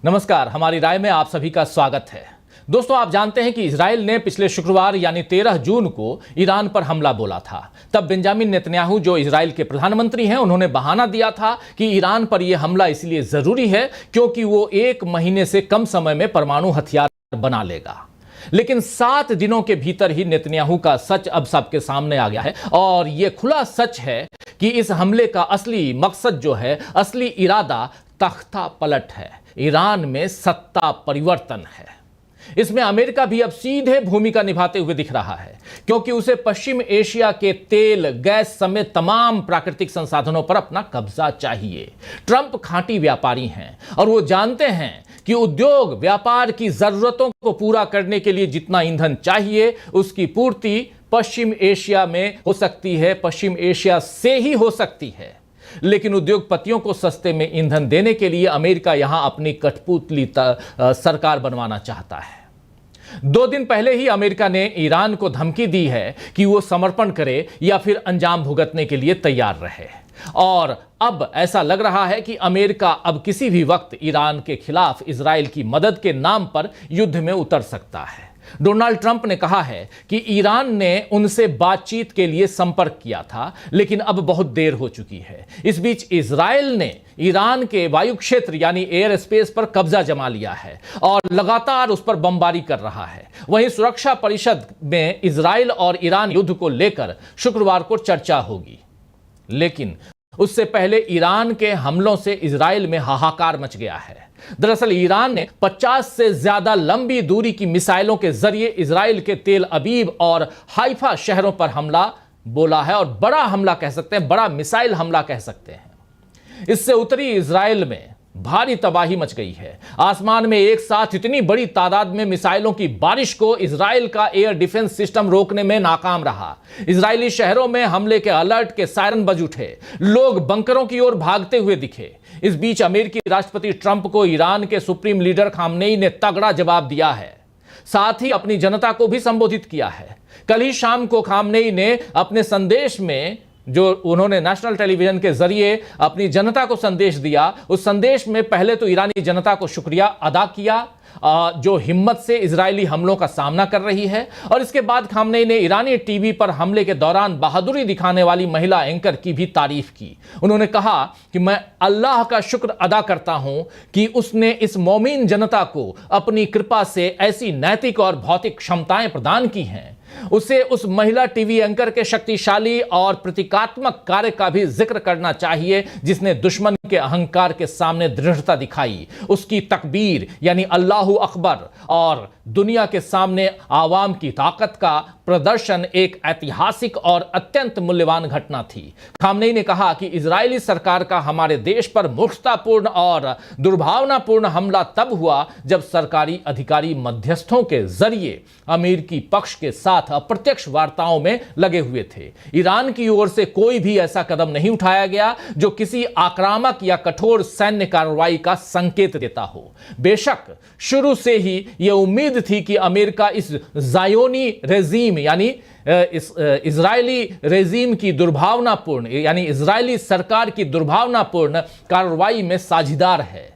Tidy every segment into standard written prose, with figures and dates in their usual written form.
नमस्कार, हमारी राय में आप सभी का स्वागत है। दोस्तों, आप जानते हैं कि इजराइल ने पिछले शुक्रवार यानी 13 जून को ईरान पर हमला बोला था। तब बेंजामिन नेतन्याहू, जो इजराइल के प्रधानमंत्री हैं, उन्होंने बहाना दिया था कि ईरान पर यह हमला इसलिए जरूरी है क्योंकि वो 1 महीने से कम समय में परमाणु हथियार बना लेगा। लेकिन 7 दिनों के भीतर ही नेतन्याहू का सच अब सबके सामने आ गया है और यह खुला सच है कि इस हमले का असली मकसद जो है, असली इरादा तख्ता पलट है, ईरान में सत्ता परिवर्तन है। इसमें अमेरिका भी अब सीधे भूमिका निभाते हुए दिख रहा है क्योंकि उसे पश्चिम एशिया के तेल, गैस समेत तमाम प्राकृतिक संसाधनों पर अपना कब्जा चाहिए। ट्रंप खांटी व्यापारी हैं और वो जानते हैं कि उद्योग व्यापार की जरूरतों को पूरा करने के लिए जितना ईंधन चाहिए उसकी पूर्ति पश्चिम एशिया में हो सकती है, पश्चिम एशिया से ही हो सकती है। लेकिन उद्योगपतियों को सस्ते में ईंधन देने के लिए अमेरिका यहां अपनी कठपुतली सरकार बनवाना चाहता है। 2 दिन पहले ही अमेरिका ने ईरान को धमकी दी है कि वो समर्पण करे या फिर अंजाम भुगतने के लिए तैयार रहे। और अब ऐसा लग रहा है कि अमेरिका अब किसी भी वक्त ईरान के खिलाफ इजराइल की मदद के नाम पर युद्ध में उतर सकता है। डोनाल्ड ट्रंप ने कहा है कि ईरान ने उनसे बातचीत के लिए संपर्क किया था, लेकिन अब बहुत देर हो चुकी है। इस बीच इजराइल ने ईरान के वायु क्षेत्र यानी एयर स्पेस पर कब्जा जमा लिया है और लगातार उस पर बमबारी कर रहा है। वहीं सुरक्षा परिषद में इजराइल और ईरान युद्ध को लेकर शुक्रवार को चर्चा होगी, लेकिन उससे पहले ईरान के हमलों से इजराइल में हाहाकार मच गया है। दरअसल ईरान ने 50 से ज्यादा लंबी दूरी की मिसाइलों के जरिए इजराइल के तेल अबीब और हाइफा शहरों पर हमला बोला है और बड़ा हमला कह सकते हैं, बड़ा मिसाइल हमला कह सकते हैं। इससे उत्तरी इजराइल में भारी तबाही मच गई है। आसमान में एक साथ इतनी बड़ी तादाद में मिसाइलों की बारिश को इजराइल का एयर डिफेंस सिस्टम रोकने में नाकाम रहा। इजरायली शहरों में हमले के अलर्ट के सायरन बज उठे, लोग बंकरों की ओर भागते हुए दिखे। इस बीच अमेरिकी राष्ट्रपति ट्रंप को ईरान के सुप्रीम लीडर खामनेई ने तगड़ा जवाब दिया है, साथ ही अपनी जनता को भी संबोधित किया है। कल ही शाम को खामनेई ने अपने संदेश में, जो उन्होंने नेशनल टेलीविजन के जरिए अपनी जनता को संदेश दिया, उस संदेश में पहले तो ईरानी जनता को शुक्रिया अदा किया जो हिम्मत से इजरायली हमलों का सामना कर रही है, और इसके बाद खामनेई ने ईरानी टीवी पर हमले के दौरान बहादुरी दिखाने वाली महिला एंकर की भी तारीफ की। उन्होंने कहा कि मैं अल्लाह का शुक्र अदा करता हूं कि उसने इस मोमिन जनता को अपनी कृपा से ऐसी नैतिक और भौतिक क्षमताएं प्रदान की हैं। उसे उस महिला टीवी एंकर के शक्तिशाली और प्रतीकात्मक कार्य का भी जिक्र करना चाहिए जिसने दुश्मन के अहंकार के सामने दृढ़ता दिखाई। उसकी तकबीर यानी अल्लाहु अकबर और दुनिया के सामने आवाम की ताकत का प्रदर्शन एक ऐतिहासिक और अत्यंत मूल्यवान घटना थी। खामनेई ने कहा कि इजरायली सरकार का हमारे देश पर मूर्खतापूर्ण और दुर्भावनापूर्ण हमला तब हुआ जब सरकारी अधिकारी मध्यस्थों के जरिए अमेरिकी पक्ष के साथ अप्रत्यक्ष वार्ताओं में लगे हुए थे। ईरान की ओर से कोई भी ऐसा कदम नहीं उठाया गया जो किसी आक्रामक या कठोर सैन्य कार्रवाई का संकेत देता हो। बेशक शुरू से ही यह उम्मीद थी कि अमेरिका इस ज़ायोनी रेजीम यानी इजरायली रेजीम की दुर्भावनापूर्ण यानी इजरायली सरकार की दुर्भावनापूर्ण कार्रवाई में साझीदार है,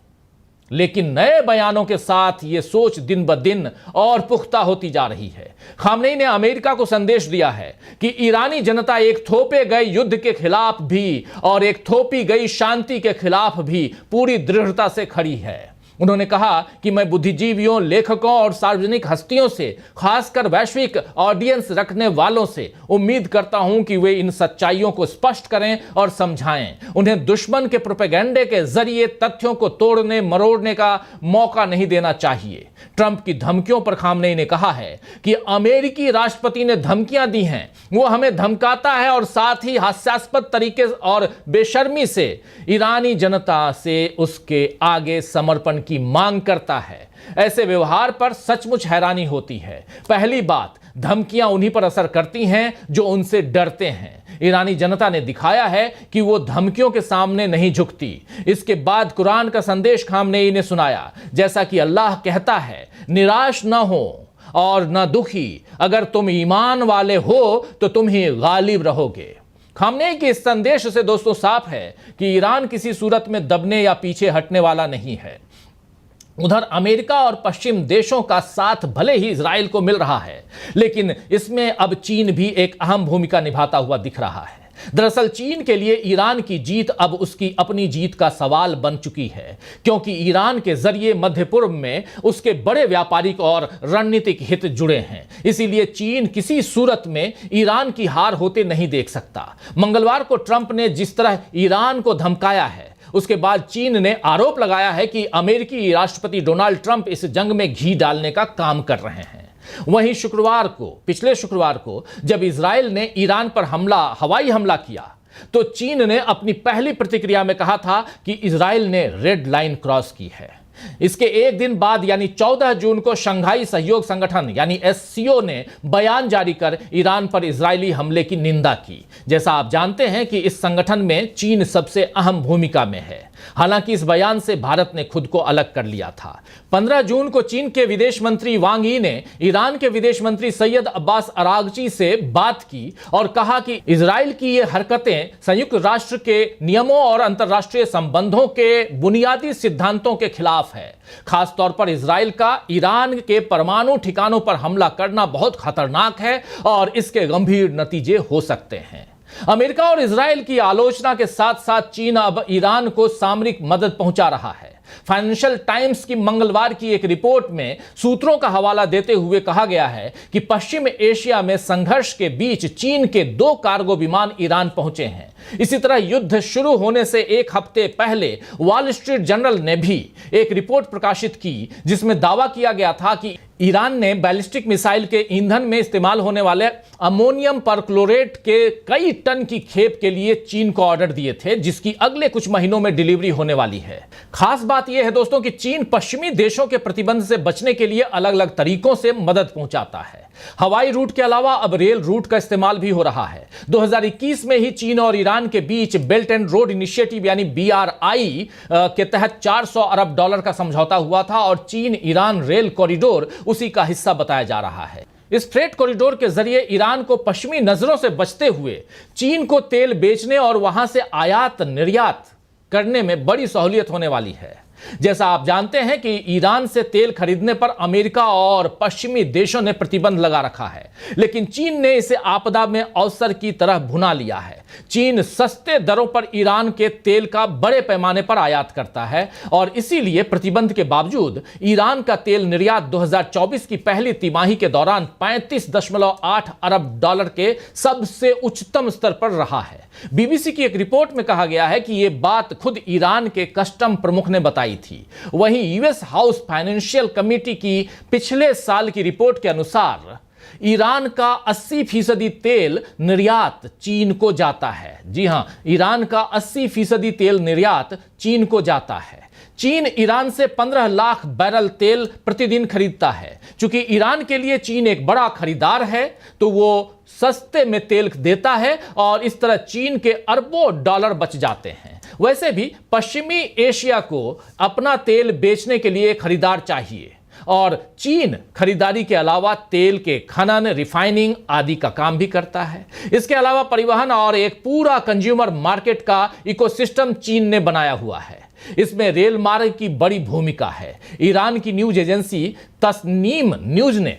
लेकिन नए बयानों के साथ यह सोच दिन ब दिन और पुख्ता होती जा रही है। खामनेई ने अमेरिका को संदेश दिया है कि ईरानी जनता एक थोपे गए युद्ध के खिलाफ भी और एक थोपी गई शांति के खिलाफ भी पूरी दृढ़ता से खड़ी है। उन्होंने कहा कि मैं बुद्धिजीवियों, लेखकों और सार्वजनिक हस्तियों से, खासकर वैश्विक ऑडियंस रखने वालों से उम्मीद करता हूं कि वे इन सच्चाइयों को स्पष्ट करें और समझाएं। उन्हें दुश्मन के प्रोपेगेंडे के जरिए तथ्यों को तोड़ने मरोड़ने का मौका नहीं देना चाहिए। ट्रंप की धमकियों पर खामनेई ने कहा है कि अमेरिकी राष्ट्रपति ने धमकियां दी हैं, वो हमें धमकाता है और साथ ही हास्यास्पद तरीके और बेशर्मी से ईरानी जनता से उसके आगे समर्पण की मांग करता है। ऐसे व्यवहार पर सचमुच हैरानी होती है। पहली बात, धमकियां उन्हीं पर असर करती हैं जो उनसे डरते हैं। ईरानी जनता ने दिखाया है कि वो धमकियों के सामने नहीं झुकती। इसके बाद कुरान का संदेश खामनेई ने सुनाया, जैसा कि अल्लाह कहता है, निराश न हो और न दुखी, अगर तुम ईमान वाले हो तो तुम ही गालिब रहोगे। खामनेई के इस संदेश से दोस्तों साफ है कि ईरान किसी सूरत में दबने या पीछे हटने वाला नहीं है। उधर अमेरिका और पश्चिम देशों का साथ भले ही इजराइल को मिल रहा है, लेकिन इसमें अब चीन भी एक अहम भूमिका निभाता हुआ दिख रहा है। दरअसल चीन के लिए ईरान की जीत अब उसकी अपनी जीत का सवाल बन चुकी है, क्योंकि ईरान के जरिए मध्य पूर्व में उसके बड़े व्यापारिक और रणनीतिक हित जुड़े हैं। इसीलिए चीन किसी सूरत में ईरान की हार होते नहीं देख सकता। मंगलवार को ट्रंप ने जिस तरह ईरान को धमकाया है, उसके बाद चीन ने आरोप लगाया है कि अमेरिकी राष्ट्रपति डोनाल्ड ट्रंप इस जंग में घी डालने का काम कर रहे हैं। वहीं पिछले शुक्रवार को जब इजराइल ने ईरान पर हवाई हमला किया, तो चीन ने अपनी पहली प्रतिक्रिया में कहा था कि इजराइल ने रेड लाइन क्रॉस की है। इसके एक दिन बाद यानी 14 जून को शंघाई सहयोग संगठन यानी एससीओ ने बयान जारी कर ईरान पर इजरायली हमले की निंदा की। जैसा आप जानते हैं कि इस संगठन में चीन सबसे अहम भूमिका में है। हालांकि इस बयान से भारत ने खुद को अलग कर लिया था। 15 जून को चीन के विदेश मंत्री वांग यी ने ईरान के विदेश मंत्री सैयद अब्बास अरागची से बात की और कहा कि इजराइल की ये हरकतें संयुक्त राष्ट्र के नियमों और अंतर्राष्ट्रीय संबंधों के बुनियादी सिद्धांतों के खिलाफ है। खासतौर पर इजराइल का ईरान के परमाणु ठिकानों पर हमला करना बहुत खतरनाक है और इसके गंभीर नतीजे हो सकते हैं। अमेरिका और इजराइल की आलोचना के साथ साथ चीन अब ईरान को सामरिक मदद पहुंचा रहा है। फाइनेंशियल टाइम्स की मंगलवार की एक रिपोर्ट में सूत्रों का हवाला देते हुए कहा गया है कि पश्चिम एशिया में संघर्ष के बीच चीन के 2 कार्गो विमान ईरान पहुंचे हैं। इसी तरह युद्ध शुरू होने से एक हफ्ते पहले वॉल स्ट्रीट जर्नल ने भी एक रिपोर्ट प्रकाशित की, जिसमें दावा किया गया था कि ईरान ने बैलिस्टिक मिसाइल के ईंधन में इस्तेमाल होने वाले अमोनियम परक्लोरेट के कई टन की खेप के लिए चीन को ऑर्डर दिए थे, जिसकी अगले कुछ महीनों में डिलीवरी होने वाली है। खास बात यह है दोस्तों कि चीन पश्चिमी देशों के प्रतिबंध से बचने के लिए अलग अलग तरीकों से मदद पहुंचाता है। हवाई रूट के अलावा अब रेल रूट का इस्तेमाल भी हो रहा है। 2021 में ही चीन और ईरान के बीच बेल्ट एंड रोड इनिशिएटिव यानी BRI के तहत $400 अरब का समझौता हुआ था और चीन ईरान रेल कॉरिडोर उसी का हिस्सा बताया जा रहा है। इस फ्रेट कॉरिडोर के जरिए ईरान को पश्चिमी नजरों से बचते हुए चीन को तेल बेचने और वहां से आयात निर्यात करने में बड़ी सहूलियत होने वाली है। जैसा आप जानते हैं कि ईरान से तेल खरीदने पर अमेरिका और पश्चिमी देशों ने प्रतिबंध लगा रखा है, लेकिन चीन ने इसे आपदा में अवसर की तरह भुना लिया है। चीन सस्ते दरों पर ईरान के तेल का बड़े पैमाने पर आयात करता है और इसीलिए प्रतिबंध के बावजूद ईरान का तेल निर्यात 2024 की पहली तिमाही के दौरान $35.8 अरब के सबसे उच्चतम स्तर पर रहा है। बीबीसी की एक रिपोर्ट में कहा गया है कि यह बात खुद ईरान के कस्टम प्रमुख ने बताई थी। वहीं यूएस हाउस फाइनेंशियल कमेटी की पिछले साल की रिपोर्ट के अनुसार ईरान का 80% तेल निर्यात चीन को जाता है। जी हां, ईरान का 80% तेल निर्यात चीन को जाता है। चीन ईरान से 15 लाख बैरल तेल प्रतिदिन खरीदता है। चूंकि ईरान के लिए चीन एक बड़ा खरीदार है, तो वो सस्ते में तेल देता है और इस तरह चीन के अरबों डॉलर बच जाते हैं। वैसे भी पश्चिमी एशिया को अपना तेल बेचने के लिए खरीदार चाहिए और चीन खरीदारी के अलावा तेल के खनन, रिफाइनिंग आदि का काम भी करता है। इसके अलावा परिवहन और एक पूरा कंज्यूमर मार्केट का इकोसिस्टम चीन ने बनाया हुआ है। इसमें रेल मार्ग की बड़ी भूमिका है। ईरान की न्यूज एजेंसी तस्नीम न्यूज ने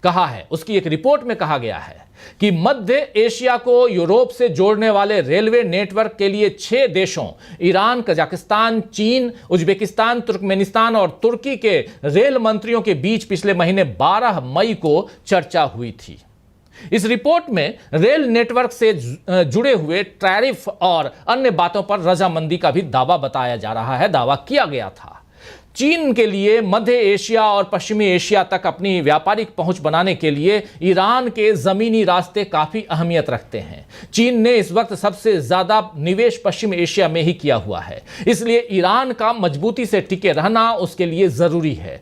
कहा है, उसकी एक रिपोर्ट में कहा गया है कि मध्य एशिया को यूरोप से जोड़ने वाले रेलवे नेटवर्क के लिए 6 देशों ईरान, कजाकिस्तान, चीन, उज्बेकिस्तान, तुर्कमेनिस्तान और तुर्की के रेल मंत्रियों के बीच पिछले महीने 12 मई को चर्चा हुई थी। इस रिपोर्ट में रेल नेटवर्क से जुड़े हुए टैरिफ और अन्य बातों पर रजामंदी का भी दावा किया गया था। चीन के लिए मध्य एशिया और पश्चिमी एशिया तक अपनी व्यापारिक पहुंच बनाने के लिए ईरान के जमीनी रास्ते काफी अहमियत रखते हैं। चीन ने इस वक्त सबसे ज्यादा निवेश पश्चिम एशिया में ही किया हुआ है, इसलिए ईरान का मजबूती से टिके रहना उसके लिए जरूरी है।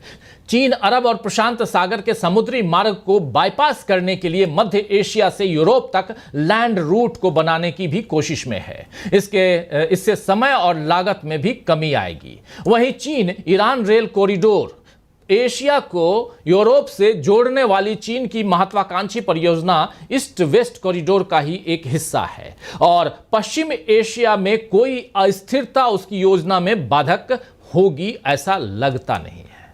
चीन अरब और प्रशांत सागर के समुद्री मार्ग को बाईपास करने के लिए मध्य एशिया से यूरोप तक लैंड रूट को बनाने की भी कोशिश में है। इससे समय और लागत में भी कमी आएगी। वहीं चीन ईरान रेल कॉरिडोर एशिया को यूरोप से जोड़ने वाली चीन की महत्वाकांक्षी परियोजना ईस्ट वेस्ट कॉरिडोर का ही एक हिस्सा है और पश्चिम एशिया में कोई अस्थिरता उसकी योजना में बाधक होगी ऐसा लगता नहीं है।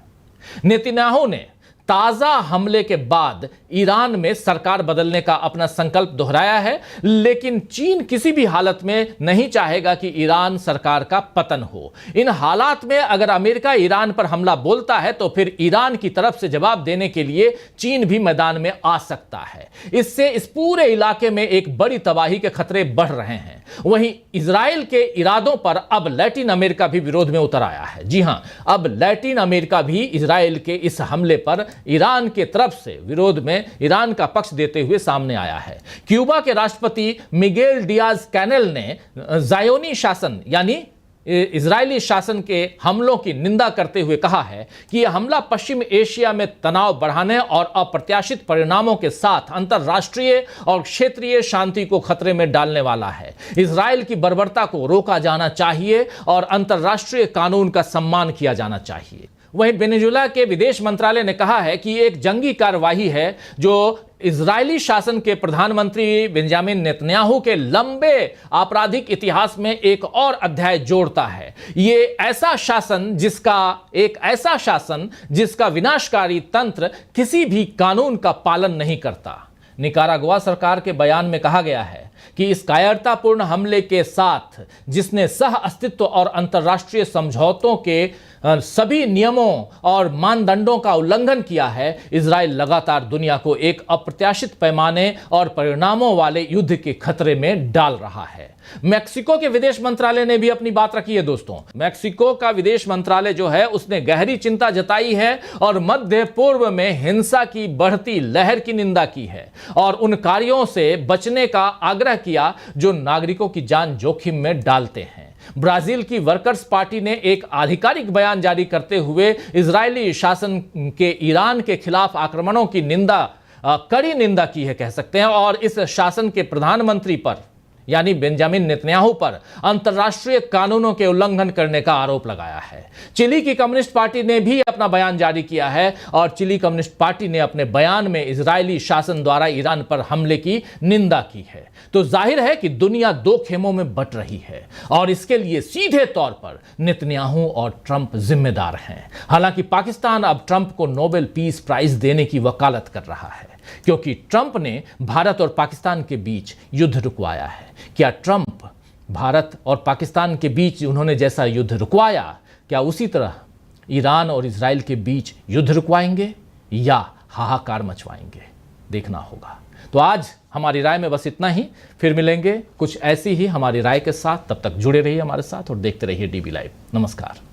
नेतन्याहू ने ताजा हमले के बाद ईरान में सरकार बदलने का अपना संकल्प दोहराया है, लेकिन चीन किसी भी हालत में नहीं चाहेगा कि ईरान सरकार का पतन हो। इन हालात में अगर अमेरिका ईरान पर हमला बोलता है तो फिर ईरान की तरफ से जवाब देने के लिए चीन भी मैदान में आ सकता है। इससे इस पूरे इलाके में एक बड़ी तबाही के खतरे बढ़ रहे हैं। वहीं इजराइल के इरादों पर अब लैटिन अमेरिका भी विरोध में उतर आया है। जी हां, अब लैटिन अमेरिका भी इजराइल के इस हमले पर ईरान के तरफ से विरोध में ईरान का पक्ष देते हुए सामने आया है। क्यूबा के राष्ट्रपति मिगेल डियाज कैनेल ने ज़ायोनी शासन यानी इजरायली शासन के हमलों की निंदा करते हुए कहा है कि यह हमला पश्चिम एशिया में तनाव बढ़ाने और अप्रत्याशित परिणामों के साथ अंतर्राष्ट्रीय और क्षेत्रीय शांति को खतरे में डालने वाला है। इजरायल की बर्बरता को रोका जाना चाहिए और अंतर्राष्ट्रीय कानून का सम्मान किया जाना चाहिए। वहीं वेनेजुएला के विदेश मंत्रालय ने कहा है कि एक जंगी कार्यवाही है जो इजरायली शासन के प्रधानमंत्री बेंजामिन नेतन्याहू के लंबे आपराधिक इतिहास में एक और अध्याय जोड़ता है। ये ऐसा शासन जिसका विनाशकारी तंत्र किसी भी कानून का पालन नहीं करता। निकारागुआ सरकार के बयान में कहा गया है कि इस कायरतापूर्ण हमले के साथ जिसने सह अस्तित्व और अंतर्राष्ट्रीय समझौतों के सभी नियमों और मानदंडों का उल्लंघन किया है, इजराइल लगातार दुनिया को एक अप्रत्याशित पैमाने और परिणामों वाले युद्ध के खतरे में डाल रहा है। मैक्सिको के विदेश मंत्रालय ने भी अपनी बात रखी है। दोस्तों, मैक्सिको का विदेश मंत्रालय जो है उसने गहरी चिंता जताई है और मध्य पूर्व में हिंसा की बढ़ती लहर की निंदा की है और उन कार्यों से बचने का आग्रह किया जो नागरिकों की जान जोखिम में डालते हैं। ब्राजील की वर्कर्स पार्टी ने एक आधिकारिक बयान जारी करते हुए इजरायली शासन के ईरान के खिलाफ आक्रमणों की कड़ी निंदा की है कह सकते हैं, और इस शासन के प्रधानमंत्री पर यानी बेंजामिन नेतन्याहू पर अंतर्राष्ट्रीय कानूनों के उल्लंघन करने का आरोप लगाया है। चिली की कम्युनिस्ट पार्टी ने भी अपना बयान जारी किया है और चिली कम्युनिस्ट पार्टी ने अपने बयान में इजरायली शासन द्वारा ईरान पर हमले की निंदा की है। तो जाहिर है कि दुनिया दो खेमों में बंट रही है और इसके लिए सीधे तौर पर नेतन्याहू और ट्रंप जिम्मेदार हैं। हालांकि पाकिस्तान अब ट्रंप को नोबेल पीस प्राइज देने की वकालत कर रहा है क्योंकि ट्रंप ने भारत और पाकिस्तान के बीच युद्ध रुकवाया है। क्या ट्रंप भारत और पाकिस्तान के बीच उन्होंने जैसा युद्ध रुकवाया, क्या उसी तरह ईरान और इजराइल के बीच युद्ध रुकवाएंगे या हाहाकार मचवाएंगे? देखना होगा। तो आज हमारी राय में बस इतना ही। फिर मिलेंगे कुछ ऐसी ही हमारी राय के साथ। तब तक जुड़े रहिए हमारे साथ और देखते रहिए डीबी लाइव। नमस्कार।